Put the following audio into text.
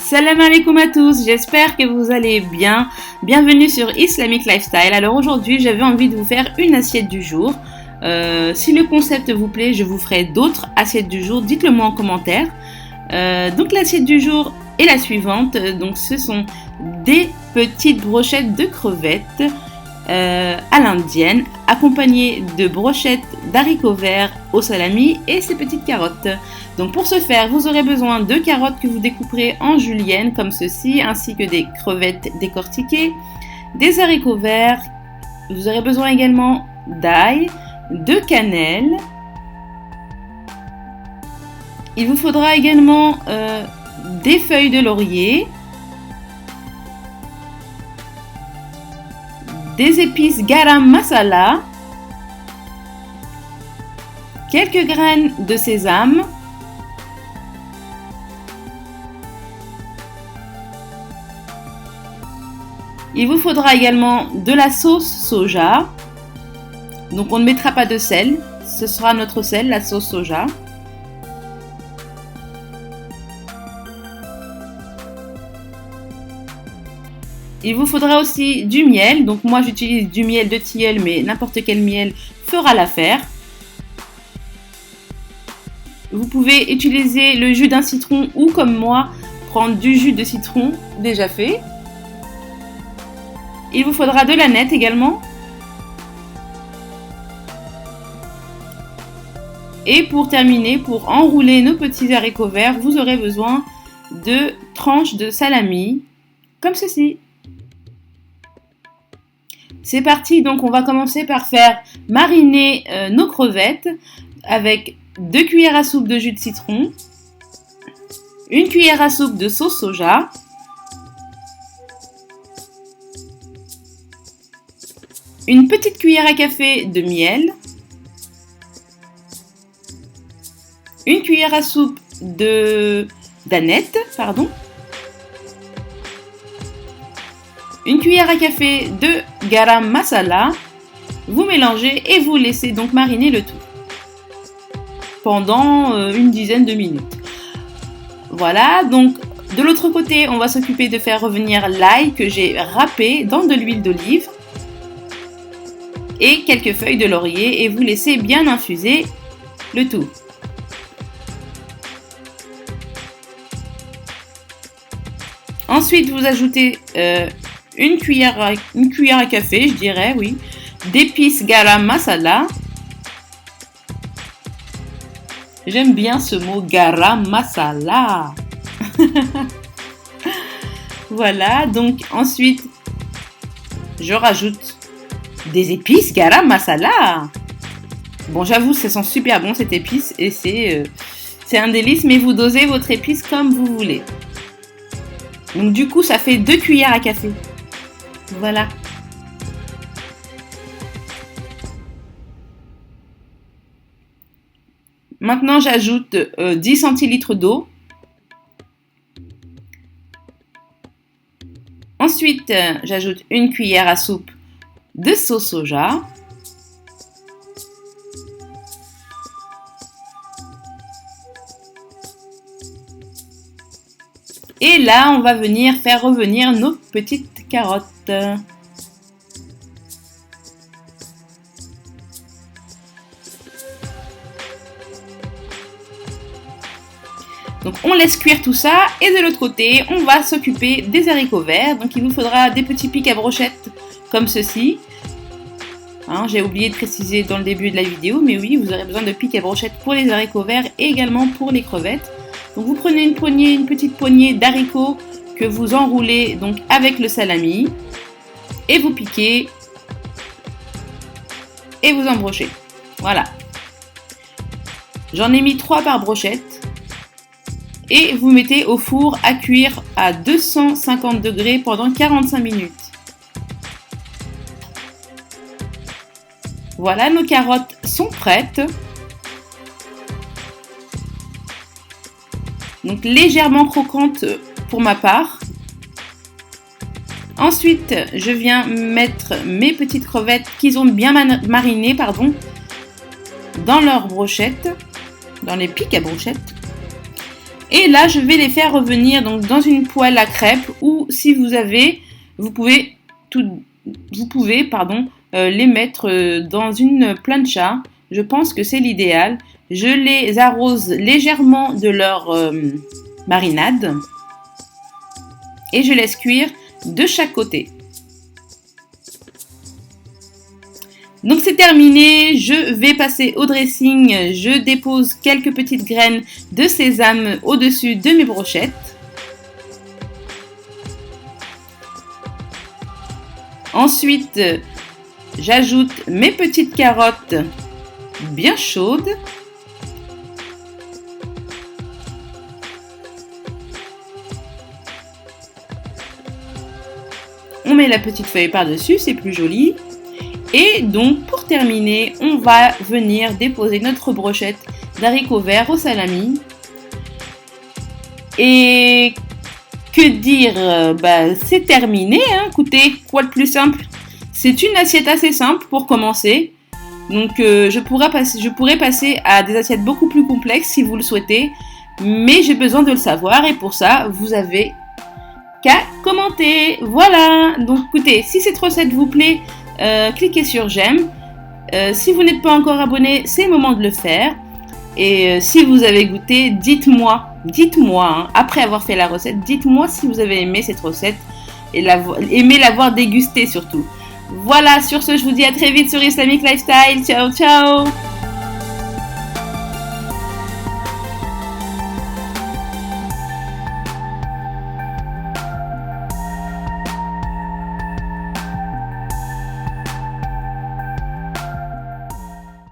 Salam alaikum à tous, j'espère que vous allez bien. Bienvenue sur Islamic Lifestyle. Alors aujourd'hui, j'avais envie de vous faire une assiette du jour. Si le concept vous plaît, je vous ferai d'autres assiettes du jour. Dites-le moi en commentaire. Donc l'assiette du jour est la suivante. Donc ce sont des petites brochettes de crevettes à l'indienne, accompagnées de brochettes d'haricots verts au salami et ces petites carottes. Donc pour ce faire, vous aurez besoin de carottes que vous découperez en julienne comme ceci, ainsi que des crevettes décortiquées, des haricots verts. Vous aurez besoin également d'ail, de cannelle. Il vous faudra également des feuilles de laurier, des épices garam masala, quelques graines de sésame, il vous faudra également de la sauce soja. Donc on ne mettra pas de sel, ce sera notre sel, la sauce soja. Il vous faudra aussi du miel, donc moi j'utilise du miel de tilleul, mais n'importe quel miel fera l'affaire. Vous pouvez utiliser le jus d'un citron ou comme moi, prendre du jus de citron déjà fait. Il vous faudra de l'aneth également. Et pour terminer, pour enrouler nos petits haricots verts, vous aurez besoin de tranches de salami, comme ceci. C'est parti, donc on va commencer par faire mariner nos crevettes avec 2 cuillères à soupe de jus de citron, 1 cuillère à soupe de sauce soja, une petite cuillère à café de miel, 1 cuillère à soupe d'aneth, une cuillère à café de garam masala. Vous mélangez et vous laissez donc mariner le tout pendant une dizaine de minutes. Voilà, donc de l'autre côté, on va s'occuper de faire revenir l'ail que j'ai râpé dans de l'huile d'olive et quelques feuilles de laurier et vous laissez bien infuser le tout. Ensuite, vous ajoutez une cuillère à café, je dirais, oui, d'épices garam masala. J'aime bien ce mot garam masala. Voilà, donc ensuite, je rajoute des épices garam masala. Bon, j'avoue, ça sent super bon cette épice et c'est un délice, mais vous dosez votre épice comme vous voulez. Donc du coup, ça fait 2 cuillères à café. Voilà. Maintenant, j'ajoute 10 centilitres d'eau. Ensuite, j'ajoute 1 cuillère à soupe de sauce soja. Et là, on va venir faire revenir nos petites carottes. Donc on laisse cuire tout ça et de l'autre côté, on va s'occuper des haricots verts. Donc il vous faudra des petits pics à brochettes comme ceci. Hein, j'ai oublié de préciser dans le début de la vidéo, mais oui, vous aurez besoin de pics à brochettes pour les haricots verts et également pour les crevettes. Donc vous prenez une petite poignée d'haricots que vous enroulez donc avec le salami et vous piquez et vous embrochez. Voilà. J'en ai mis 3 par brochette et vous mettez au four à cuire à 250 degrés pendant 45 minutes. Voilà, nos carottes sont prêtes. Donc légèrement croquante pour ma part. Ensuite, je viens mettre mes petites crevettes qu'ils ont bien marinées, dans leurs brochettes, dans les pics à brochettes. Et là, je vais les faire revenir donc dans une poêle à crêpes ou si vous pouvez les mettre dans une plancha. Je pense que c'est l'idéal. Je les arrose légèrement de leur marinade et je laisse cuire de chaque côté. Donc c'est terminé, je vais passer au dressing, je dépose quelques petites graines de sésame au-dessus de mes brochettes. Ensuite, j'ajoute mes petites carottes bien chaudes. On met la petite feuille par-dessus, c'est plus joli. Et donc, pour terminer, on va venir déposer notre brochette d'haricots verts au salami. Et que dire, c'est terminé. Écoutez, quoi de plus simple? C'est une assiette assez simple pour commencer. Donc, je pourrais passer à des assiettes beaucoup plus complexes si vous le souhaitez. Mais j'ai besoin de le savoir et pour ça, vous avez qu'à commenter. Voilà. Donc, écoutez, si cette recette vous plaît, cliquez sur j'aime. Si vous n'êtes pas encore abonné, c'est le moment de le faire. Et si vous avez goûté, dites-moi, après avoir fait la recette, dites-moi si vous avez aimé cette recette et aimé l'avoir dégustée surtout. Voilà, sur ce, je vous dis à très vite sur Islamic Lifestyle. Ciao, ciao!